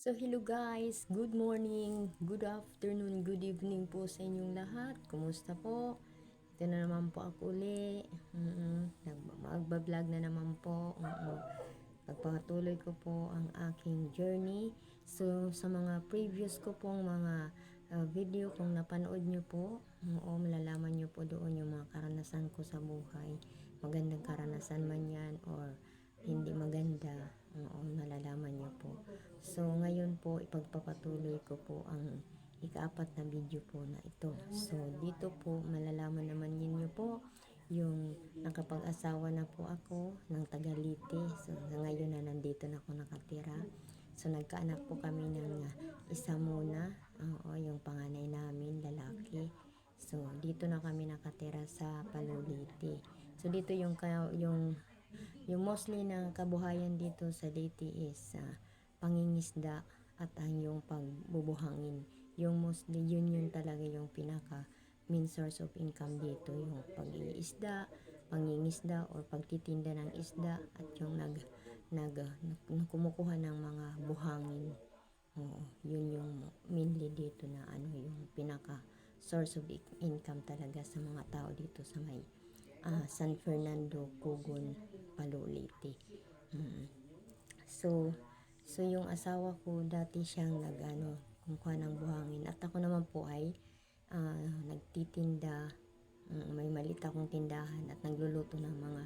So hello guys, good morning, good afternoon, good evening po sa inyong lahat. Kumusta po? Ito na naman po ako uli. Magbablog na naman po. Pagpatuloy ko po ang aking journey. So sa mga previous ko pong mga video, kung napanood nyo po, malalaman nyo po doon yung mga karanasan ko sa buhay. Magandang karanasan man yan or hindi maganda, malalaman nyo po. So ngayon po ipagpapatuloy ko po ang ika-4 na video po na ito. So dito po malalaman naman ninyo po yung nakapag-asawa na po ako ng taga-Liti. So ngayon na nandito na ako nakatira. So nagkaanak po kami ng isa muna, yung panganay namin lalaki. So dito na kami nakatira sa Paluliti. So dito yung mostly na kabuhayan dito sa Liti is pangingisda at ang yung pagbubuhangin. Yung mostly yun talaga yung pinaka main source of income dito, yung pag-iisda, pangingisda or pagtitinda ng isda at yung kumukuha ng mga buhangin. Yun yung mainly dito na yung pinaka source of income talaga sa mga tao dito sa may San Fernando, Cugon, Paluliti. So yung asawa ko dati siyang kumukuha ng buhangin at ako naman po ay nagtitinda. May maliit akong tindahan at nagluluto ng mga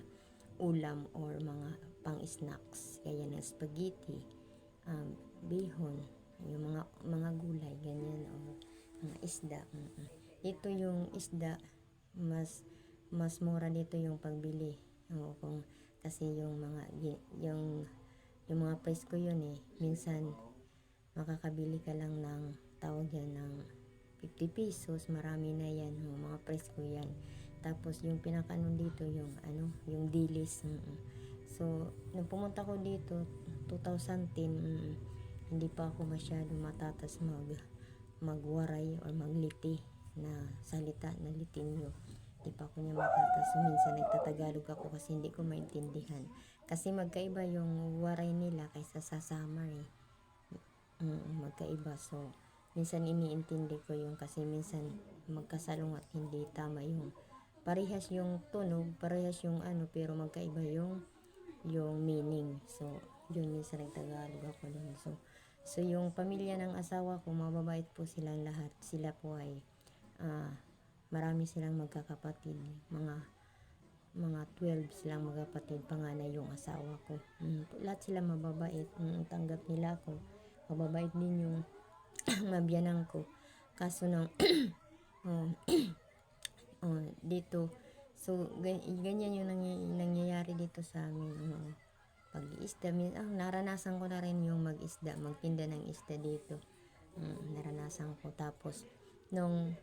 ulam or mga pang-snacks gaya ng spaghetti, bihon, yung mga gulay ganyan o mga isda. Ito yung isda mas mura dito yung pagbili. Kasi yung mga price ko yun minsan makakabili ka lang ng tawag yan ng 50 pesos, marami na yan, mga price ko yan. Tapos yung pinakanon dito yung dilis. So nung pumunta ko dito 2010, hindi pa ako masyado matatas magwaray or magliti na salita na litinyo. Hindi pa ako niya matatas. So, minsan nagtatagalog ako kasi hindi ko maintindihan. Kasi magkaiba yung waray nila kaysa sa summer magkaiba. So minsan iniintindi ko yung kasi minsan magkasalong at hindi tama yung parehas yung tunog, parehas yung pero magkaiba yung meaning. So yun minsan nagtagalog ako dun. So yung pamilya ng asawa ko, mababait po silang lahat. Sila po ay marami silang magkakapatid, mga 12 silang magkapatid, panganay yung asawa ko. Lahat sila mababait, tanggap nila ako. Mababait din yung mabiyanan ko. Kaso nang dito, so ganyan yung nangyayari dito sa amin. Pag-iisda, naranasan ko na rin yung mag-isda, magtinda ng isda dito. Naranasan ko. Tapos nung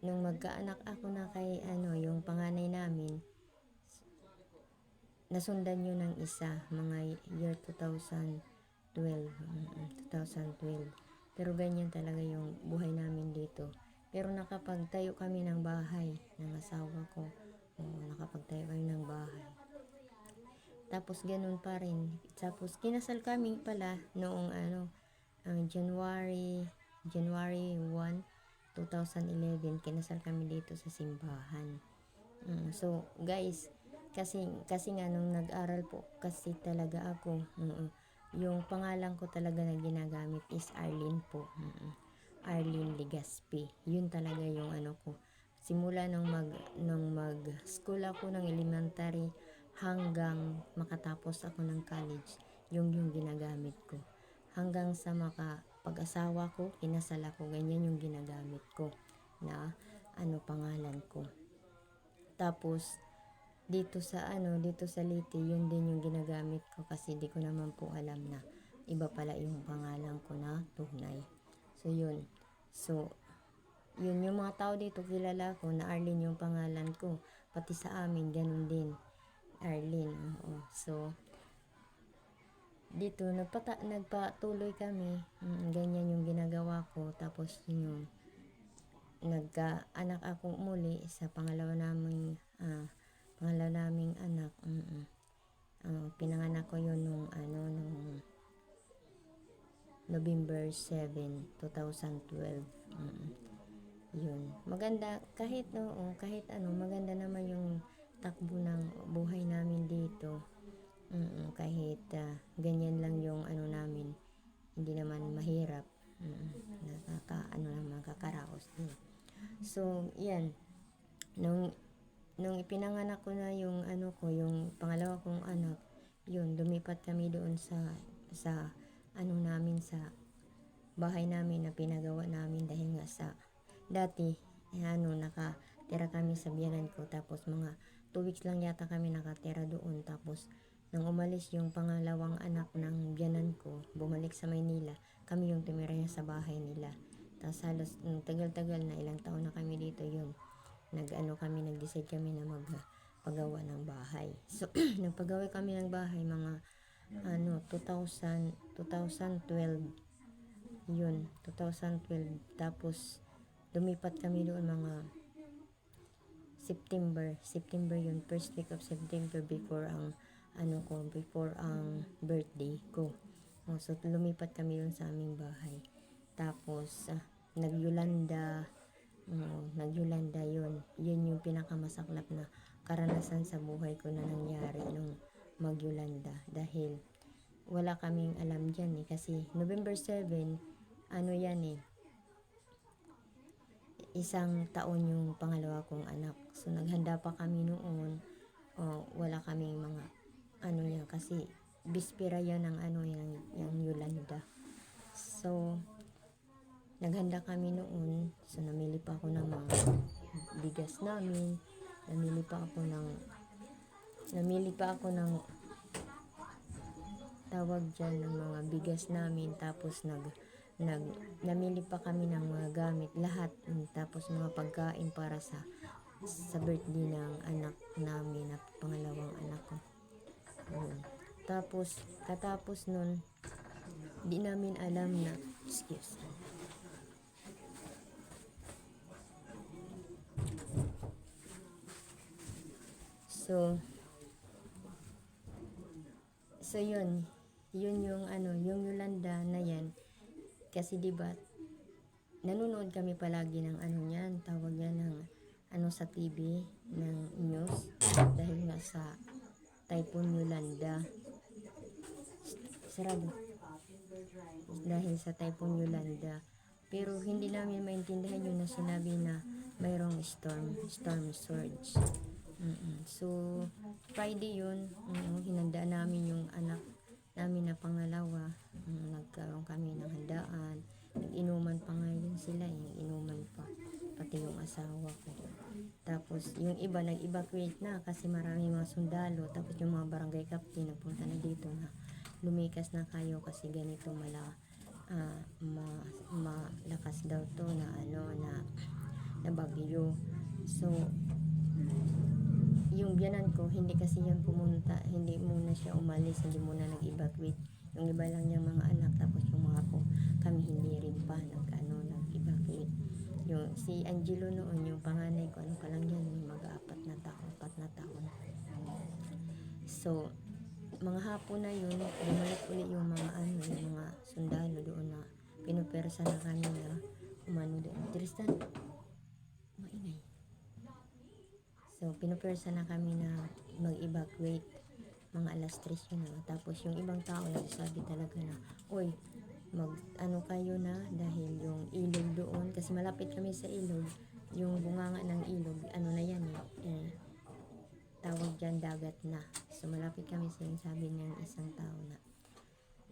magkaanak ako na kay yung panganay namin, nasundan yun ng isa, mga year 2012. Pero ganyan talaga yung buhay namin dito. Pero nakapagtayo kami ng bahay ng asawa ko. Nakapagtayo kami ng bahay. Tapos ganun pa rin. Tapos kinasal kami pala noong January 1, 2011. Kinasal kami dito sa simbahan. So guys, kasi nga nung nag-aral po kasi talaga ako, yung pangalan ko talaga na ginagamit is Arlene po. Arlene Legaspi. Yun talaga yung ko. Simula nung mag-school ako ng elementary hanggang makatapos ako ng college, yung ginagamit ko. Hanggang sa pag-asawa ko, kinasal ako, ganyan yung ginagamit ko na pangalan ko. Tapos dito sa Liti, yun din yung ginagamit ko kasi di ko naman po alam na iba pala yung pangalan ko na tunay. So yun. So yun yung mga tao dito kilala ko na Arlene yung pangalan ko. Pati sa amin ganun din. Arlene. So dito nagpatuloy kami. Ganyan yung ginagawa ko. Tapos yung nagkaanak ako muli sa pangalawa naming anak. Pinanganak ko yun nung November 7, 2012. Yun. Maganda kahit kahit ano, maganda naman yung takbo ng buhay namin dito. Kahit ganyan lang yung ano namin, hindi naman mahirap. Nakakaraos din. So, yan. Nung ipinanganak ko na yung ano ko, yung pangalawa kong anak, yun, lumipat kami doon sa ano namin, sa bahay namin na pinagawa namin dahil nga sa dati, nakatira kami sa biyanan ko, tapos mga 2 weeks lang yata kami nakatira doon. Tapos nang umalis yung pangalawang anak ng biyanan ko, bumalik sa Maynila, kami yung tumira sa bahay nila. Tapos halos tagal-tagal na, ilang taon na kami dito, yun. Nag-decide kami na magpagawa ng bahay. So, nagpagawa kami ng bahay mga 2012. Yun, 2012. Tapos, lumipat kami doon mga September yun, first week of September, before ang birthday ko. So, lumipat kami yun sa aming bahay. Tapos, nagyulanda yun. Yun yung pinakamasaklap na karanasan sa buhay ko na nangyari nung magyulanda. Dahil, wala kaming alam dyan kasi November 7, yan isang taon yung pangalawa kong anak. So, naghanda pa kami noon. Wala kaming mga kasi bispera yan ng yung Yolanda. So, naghanda kami noon. So, namili pa ako ng mga bigas namin. Namili pa ako ng tawag dyan ng mga bigas namin. Tapos, namili pa kami ng mga gamit, lahat. Tapos, mga pagkain para sa birthday ng anak namin, na pangalawang anak ko. Tapos, katapos nun, di namin alam na, So yun yung yung Yolanda na yan. Kasi diba, nanonood kami palagi ng niyan, tawag yan ng sa TV, ng news, dahil nga sa Typhoon Yolanda. Sarado. Dahil sa Typhoon Yolanda. Pero hindi namin maintindihan yung na sinabi na mayroong storm surge. So, Friday yun, hinanda namin yung anak namin na pangalawa. Nagkaroon kami ng handaan. Nag-inuman pa ngayon sila, inuman pa. Pati yung asawa ko. Tapos, yung iba nag-evacuate na kasi maraming mga sundalo. Tapos yung mga barangay captain nagpunta na dito na lumikas na kayo kasi ganito malakas daw to na bagyo. So, yung biyanan ko, hindi kasi yan pumunta, hindi muna siya umalis, hindi muna nag-evacuate. Yung iba lang niyang mga anak, tapos yung mga po, kami hindi rin pa nag-evacuate. Yung si Angelo noon, yung panganay ko, pa lang yan, mag-4 na taon. So, mga hapon na yun, bumalik ulit yung mga yung mga sundalo doon na pinupersa na kami na doon. Tristan, maingay. So, pinupersa na kami na mag-evacuate. Mga alas 3 yun na. Tapos, yung ibang tao nagsasabi talaga na, oy, kayo na, dahil yung ilog doon, kasi malapit kami sa ilog, yung bunganga ng ilog, na yan tawag dyan, dagat na. So, malapit kami sa sabi ng isang tao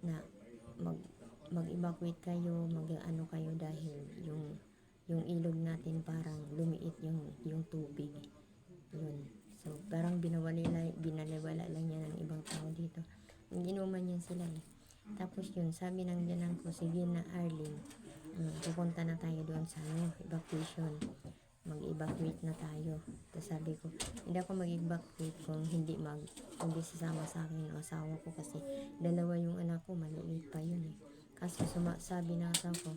na mag-evacuate kayo, kayo dahil yung ilog natin parang lumiit yung tubig. Yun. So, parang binaliwala lang yan ng ibang tao dito. Inuman yan sila Tapos yun, sabi ng biyanan ko, sige na Arlene, pupunta na tayo doon sa evacuation. Mag-evacuate na tayo. Tapos sabi ko, hindi ako mag-evacuate kung hindi sasama sa akin ang asawa ko kasi dalawa yung anak ko, maliit pa yun Kaso sabi ng asawa ko,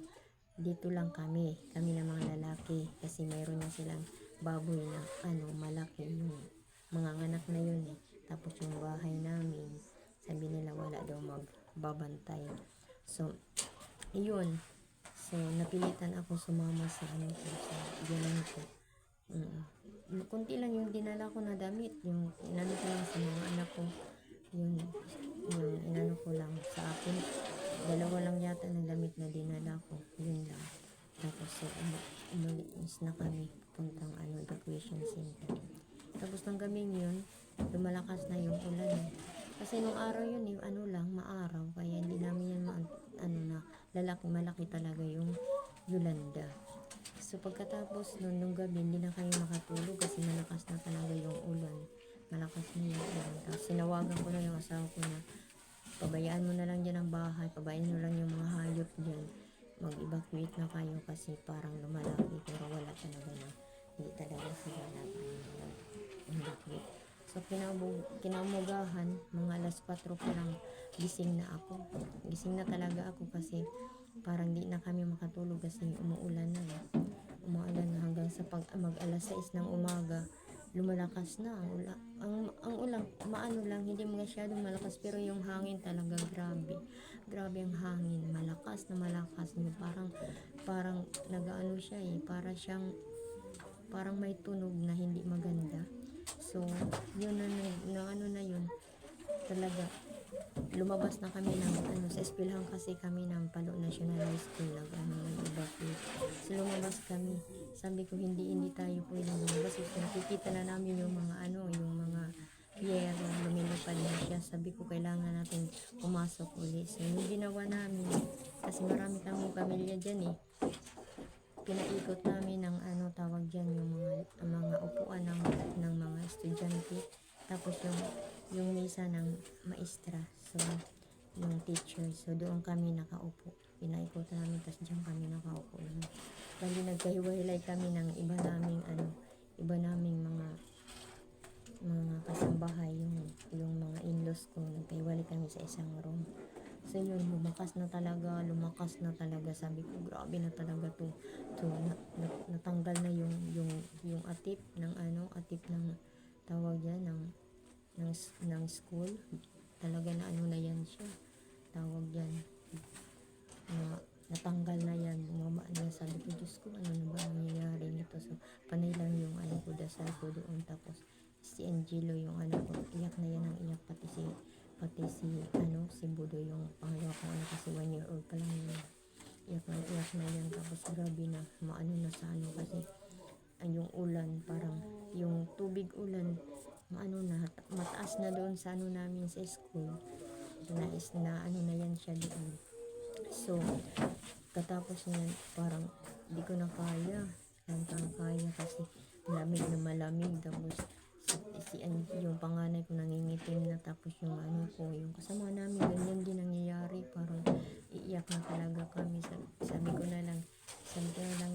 dito lang kami ng mga lalaki kasi mayroon na silang baboy na malaki yung mga anak na yun Tapos yung bahay namin, sabi nila wala daw magbabantay. So, Iyon. So, napilitan ako sumama sa ano ko, sa biyanan ko. Mm. Kunti lang yung dinala ko na damit. Yung inano ko lang sa mga anak ko. Yung inano ko lang sa akin. Dalawa lang yata ng damit na dinala ko. Yun lang. Tapos, so, umalis na kami puntang evacuation center. Tapos ng gabing yun, lumalakas na yung ulan. Kasi nung araw yun, maaraw. Kaya hindi namin yan malaki talaga yung Yolanda. So pagkatapos nun, nung gabi, hindi na kami makatulog kasi malakas na talaga yung ulan. Malakas na yung ulan. Tapos sinawagan ko na yung asawa ko na, pabayaan mo na lang dyan ang bahay, pabayaan mo lang yung mga hayop dyan. Mag-evacuate na kayo kasi parang lumalaki pero wala talaga na. Hindi talaga sila evacuate. So kinamugahan, mga alas 4 pa lang, gising na ako. Gising na talaga ako kasi parang di na kami makatulog kasi umuulan na. Umuulan na hanggang sa mag alas 6 ng umaga, lumalakas na ang ulan. Ang ulan, maano lang, hindi masyadong malakas pero yung hangin talaga grabe. Grabe ang hangin, malakas na malakas. Parang nagaano siya parang may tunog na hindi maganda. So, yun na yun. Talaga, lumabas na kami ng sa eskwelahan kasi kami ng Palo National High School nag-evacuate. So, lumabas kami. Sabi ko, hindi tayo pwedeng lumabas. So, nakikita na namin yung mga yero, lumilipad na siya. Sabi ko, kailangan natin pumasok ulit. So, yung ginawa namin, kasi marami kami pamilya dyan pinaikot namin ng tawag dyan, yung mga upuan ng mga estudyante, tapos yung mesa ng maestra, so yung teacher, so doon kami nakaupo, pinaikot namin, tapos dyan kami nakaupo lang. Bali nagkahiwalay kami ng iba naming mga kasambahay, yung mga in-laws ko, nagkahiwalay kami sa isang room. So yun, lumakas na talaga. Sabi ko, grabe na talaga to. Natanggal na yung atip ng tawag yan, ng school. Talaga na na yan siya. Tawag yan. Natanggal na yan. Bumaba na. Sabi ko, Diyos ko, ano na ba nangyayari nito? So, panay lang yung ko, dasal ko doon. Tapos, si Angelo, yung ko, iyak na yan ang iyak. Pati si Budo, yung pangalawa kong kasi 1 year old pa lang yun. Iyak na yan. Tapos grabe na, maano na sa kasi yung ulan, parang yung tubig ulan, mataas na doon sa namin sa school. Na na yan siya doon. So, katapos niyan, parang di ko na kaya. Kaya kasi malamig. Tapos yung panganay ko nangingitim na, tapos yung yung kasama namin ganyan din nangyayari, parang iiyak na talaga kami. Sabi ko na lang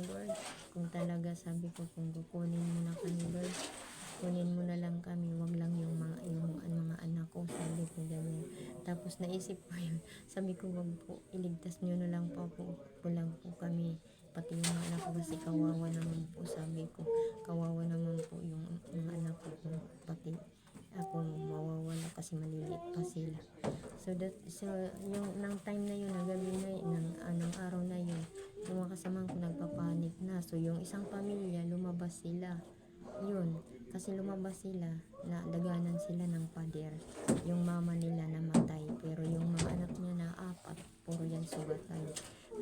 Lord, kung talaga, sabi ko, kung kukunin mo na kami Lord, kunin mo na lang kami, wag lang yung mga anak ko, sabi ko ganyan. Tapos naisip ko yun, sabi ko, wag po, iligtas nyo na lang po kami, pati yung mga anak ko kasi kawawa naman po, sabi ko, kawawa naman po yung mga anak ko, pati ako mawawala kasi maliliit pa sila. So yung nang time na yun, ng gabi na yun, ng araw na yun, yung mga kasamahan ko nagpapanik na. So yung isang pamilya, lumabas sila. Yun, kasi lumabas sila, na daganan sila ng pader. Yung mama nila namatay, pero yung mga anak niya na 4, puro yan sugatan.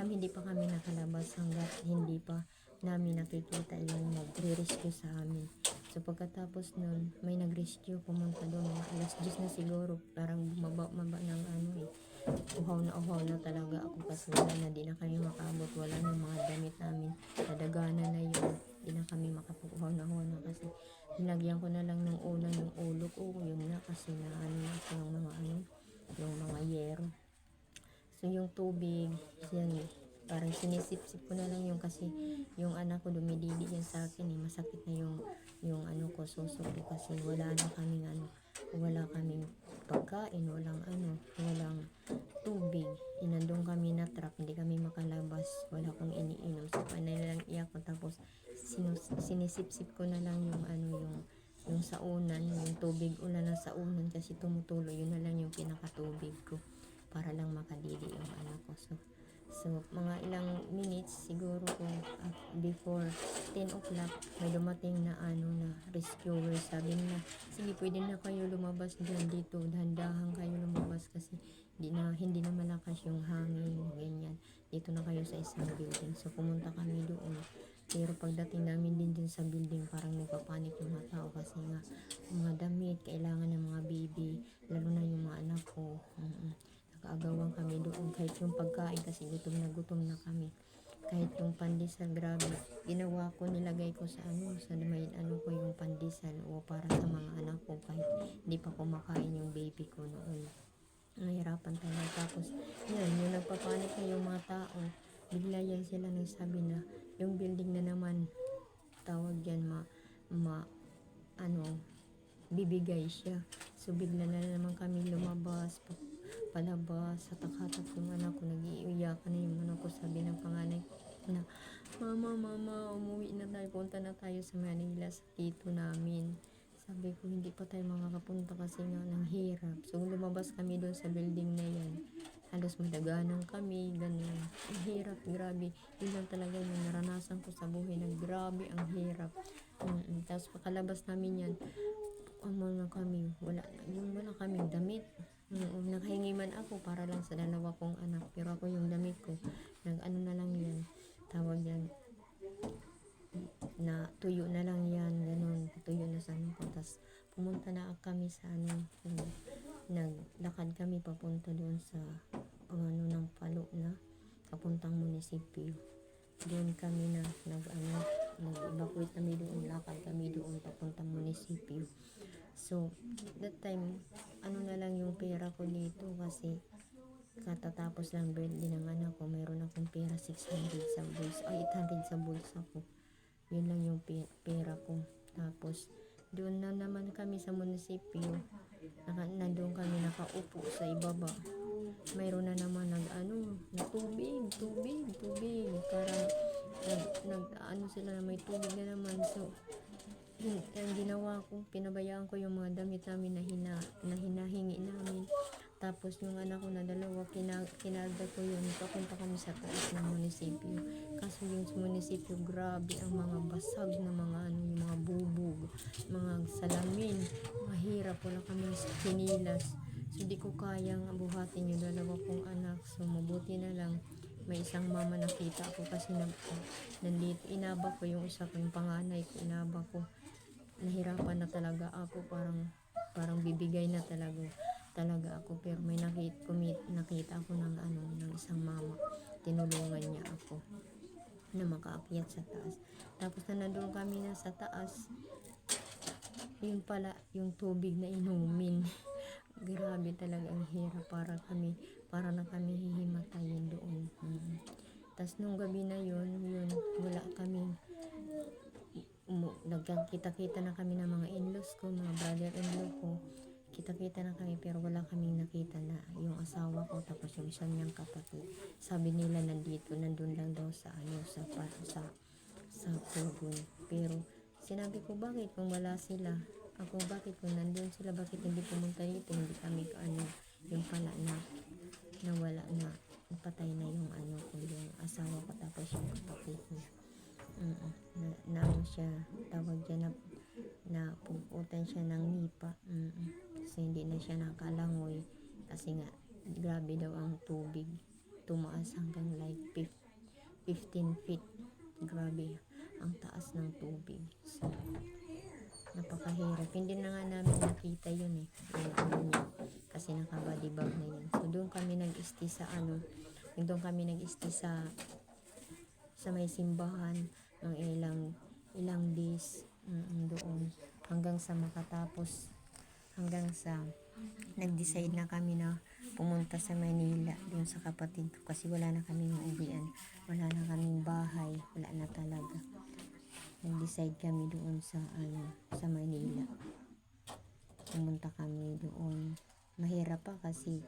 Hindi pa kami nakalabas hanggat hindi pa namin nakikita yung nagre-rescue sa amin. So pagkatapos nun, may nag-rescue, pumunta doon, mga alas 10 na siguro, parang bumaba ng uhaw na talaga ako kasi wala na, di na kami makabot, wala na mga damit namin, nadaganan na yun, di na kami makapuhaw na kasi nilagyan ko na lang ng unan yung ulo ko, yun na kasi na ako yung mga yero. So yung tubig, yan parang sinisip-sip ko na lang yung, kasi yung anak ko dumididi yan sa akin masakit na yung ko, suso ko, kasi wala kaming pagkain, walang tubig, inandong kami na trap, hindi kami makalabas, wala akong iniinom, so panay lang iyak ko. Tapos sinisip-sip ko na lang yung saunan, yung tubig ulan ng saunan kasi tumutulo, yun na lang yung pinakatubig ko para lang makadili yung anak ko. So So, mga ilang minutes siguro kung before 10 o'clock, may dumating na na rescuer. Sabi nila, sige pwede na kayo lumabas dyan dito. Dahan-dahan kayo lumabas kasi hindi na malakas yung hangin. Ganyan. Dito na kayo sa isang building. So, pumunta kami doon. Pero pagdating namin din dun sa building, parang nagpapanik yung mga tao kasi nga, mga damit, kailangan ng mga baby, lalo na yung mga anak ko. Nakaagawan kami doon kahit yung pagkain kasi gutom na kami. Kahit yung pandesal, grabe, ginawa ko, nilagay ko sa sa may ko yung pandesal o para sa mga anak ko kahit hindi pa kumakain yung baby ko noon. Nahirapan tayo. Tapos, yung nagpapanik na yung mga tao, bigla yan sila nagsabi na, yung building na naman, tawag yan, ano, bibigay siya. So, bigla na naman kami lumabas, palabas, hatak-hatak yung anak ko, nag-iiyakan na yung anak ko, sabi ng panganay na, mama, umuwi na tayo, punta na tayo sa Manila, sa tito namin. Sabi ko, hindi pa tayo makakapunta kasi nga ng hirap. So, lumabas kami doon sa building na yan. Halos madaganan kami, ganun. Ang hirap, grabe. Yun lang talaga yung naranasan ko sa buhay na grabe ang hirap. Tapos pakalabas namin yan, na kami, wala kaming damit. Nakahingi man ako para lang sa dalawa kong anak, pero ako yung damit ko, na lang yan, tawag yan, na tuyo na lang yan, ganun, tuyo na sa ko. Tapos pumunta na kami sa naglakad kami papunta doon sa ng Palo na papuntang munisipyo. Doon kami nag-evacuate kami doon, lakad kami doon papuntang munisipyo. So, that time, na lang yung pera ko dito kasi katatapos lang birthday ng anak ko, mayroon akong pera 600 sa bulsa, 800 sa bulsa ko. Yun lang yung pera ko. Tapos, doon na naman kami sa munisipyo. Nandun kami nakaupo sa ibaba. Mayroon na naman na tubig. Parang, sila na may tubig na naman. So, ang ginawa ko, pinabayaan ko yung mga damit namin na hinahingi namin. Tapos yung anak ko na dalawa, kinarga ko yun. Papunta kami sa taas ng munisipyo. Kaso yung munisipyo, grabe ang mga basag na yung mga bubog, mga salamin. Mahirap, wala kami kinilas. So di ko kayang buhatin yung dalawa kong anak. So mabuti na lang may isang mama nakita ako kasi nandito, inaba ko yung isa ko, yung panganay ko, inaba ko. Nahirapan na talaga ako, parang bibigay na talaga ako, pero may nakita ako ng isang mama, tinulungan niya ako na makaakyat sa taas. Tapos na nandun kami na sa taas, yun pala yung tubig na inumin. Grabe talaga ang hirap, para na kami hihimatayin doon. Tapos nung gabi na yun wala kaming nagkakita-kita na kami ng mga in-laws ko, mga brother-in-law ko. Kita-kita na kami pero wala kaming nakita na yung asawa ko, tapos yung isa niyang kapatid. Sabi nila nandun lang daw sa Pugon. Pero sinabi ko, bakit kung wala sila? Bakit kung nandun sila, bakit hindi pumunta dito? Hindi kami yung pala na wala na, patay na yung yung asawa ko, tapos yung kapatid niya. Siya, tawag dyan na puputan siya ng nipa. Kasi hindi na siya nakalangoy kasi nga grabe daw ang tubig, tumaas hanggang like 15 feet. Grabe ang taas ng tubig. So napakahirap, hindi na nga namin nakita yun niya, kasi nakabody bag na yun. So doon kami nag-stay sa may simbahan ng ilang days doon hanggang sa nag-decide na kami na pumunta sa Manila doon sa kapatid ko kasi wala na kaming uuwian, wala na kaming bahay, wala na talaga. Nag-decide kami doon sa Manila, pumunta kami doon. Mahirap pa kasi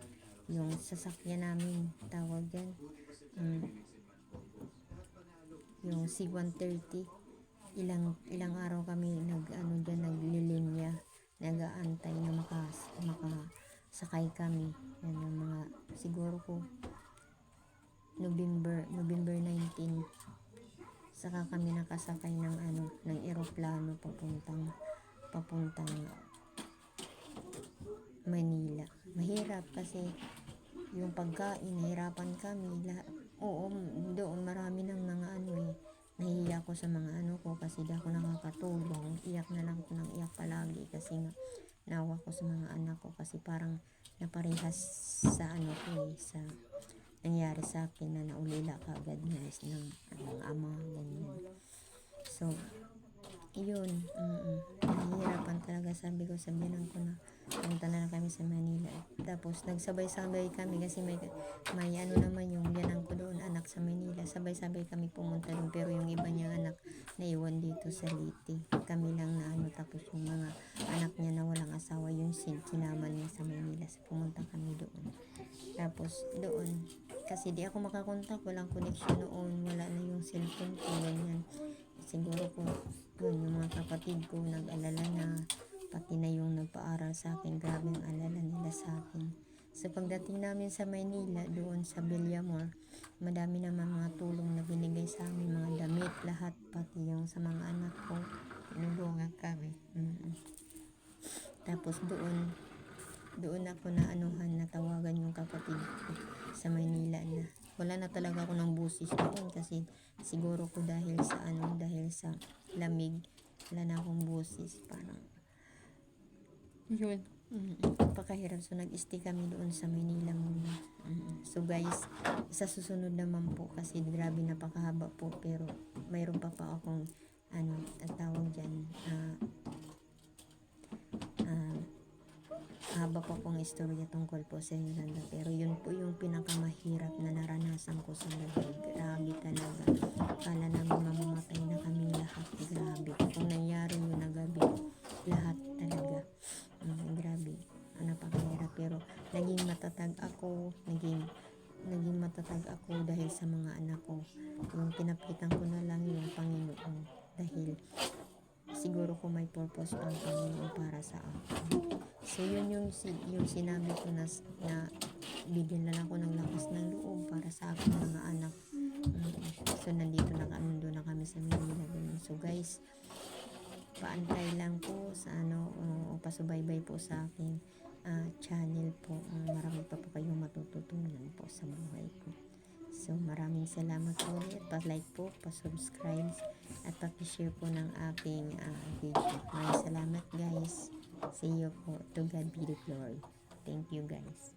yung sasakyan namin, tawag yan, yung C-130, ilang araw kami naglilinya, nag-aantay na makasakay kami. Yan yung mga, siguro ko November saka kami nakasakay ng ng eroplano papuntang Manila. Mahirap kasi yung pagkain, nahirapan kami. Oo, doon marami ng mga nahihiya ako sa mga ko kasi di ako nakakatulong. Iyak na lang ako ng iyak palagi kasi nga nawa ko sa mga anak ko kasi parang naparehas sa sa nangyari sa akin na naulila kaagad ng ama, ganyan. So, yun, nahihirapan talaga. Sabi ko, sabihan ko na punta na lang kami sa Manila. Tapos nagsabay-sabay kami kasi may naman yung biyanan ko doon, anak sa Manila. Sabay-sabay kami pumunta doon, pero yung iba niya anak naiwan dito sa Leyte. Kami lang na tapos yung mga anak niya na walang asawa, yung sinama niya sa Manila. So, pumunta kami doon. Tapos doon, kasi di ako makakontak, walang connection noon, wala na yung cellphone ko, ganyan. Siguro ko yun, yung mga kapatid ko nag-alala na, pati na yung nagpaaral sa akin, grabe ang alala nila sa akin. So pagdating namin sa Maynila, doon sa Villamor, madami naman mga tulong na binigay sa amin, mga damit, lahat, pati yung sa mga anak ko, tinulungan kami. Tapos doon ako natawagan yung kapatid ko sa Maynila na wala na talaga ako ng busis doon kasi siguro ko dahil sa lamig, wala na akong busis, parang yun. Napakahirap. So nag-stay kami doon sa Maynila muna. So guys, sa susunod naman po, kasi grabe napakahaba po, pero mayroon pa akong ang tawag dyan, haba pa pong istorya tungkol po sa Yolanda, pero yun po yung pinakamahirap na naranasan ko sa lagay. Grabe talaga, kala namin mamamatay na kami lahat. Grabe, kung nangyari yun na gabi, lahat talaga, grabe, napakahirap. Pero naging matatag ako dahil sa mga anak ko. Yung pinapitan ko na lang yung Panginoon, dahil siguro ko may purpose pang Panginoon para sa akin. So yun yung sinabi ko na bigyan lang ako ng lakas ng loob para sa aking mga anak. So nandito na kami sa Manila. So guys, paantay lang po sa o pasubaybay po sa aking channel po. Marami pa po kayong matututunan po sa buhay ko. So maraming salamat po ulit. Pa-like po, pa-subscribe, at pa-share po ng aking video. Maraming salamat guys. See you po. To God be the glory. Thank you guys.